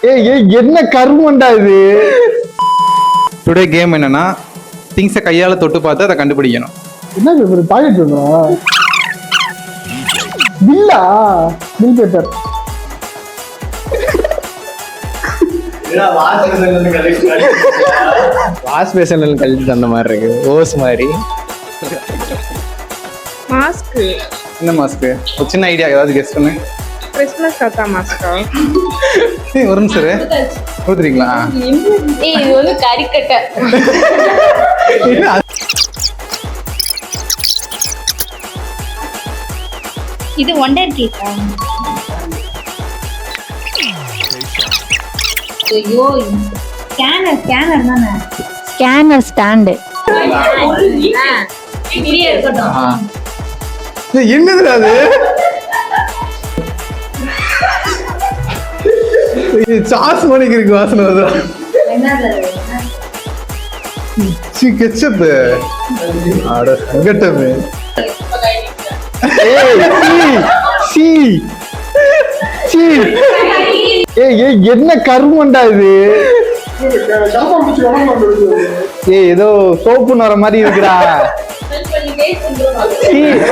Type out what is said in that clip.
என்ன கருமண்டா இது? Today game என்னன்னா திங்ஸை கையால தொட்டு பார்த்து அதை கண்டுபிடிக்கணும். என்ன பேப்பர்? டாய்லெட் பேப்பரா? பில்லா? Bill paper. வாஷ் பேஷன்ல கழிச்சு தந்த மாதிரி இருக்கு. ஓஸ் மாதிரி. மாஸ்க். என்ன மாஸ்க்? ஒரு சின்ன ஐடியா ஏதாவது கெஸ் பண்ணு. கிறிஸ்மஸ் தாத்தா மாஸ்கா? ஒரு நிமிஷம் ஊத்துறீங்களா? இது வந்து கறிக்கட்டை. இது ஒண்டர் கேக்கா? ஐயோ, ஸ்கேனர் தானே? Scanner stand. இப்படியே இருக்கட்டும். என்னது அது? சாஸ் மணிக்கு இருக்கு வாசனை வருதா? கெச்சப்பு. அட சங்கட்டமே. என்ன கருமண்டா இது? ஏதோ சோப்பு நுற மாதிரி இருக்குடா. தெரியல.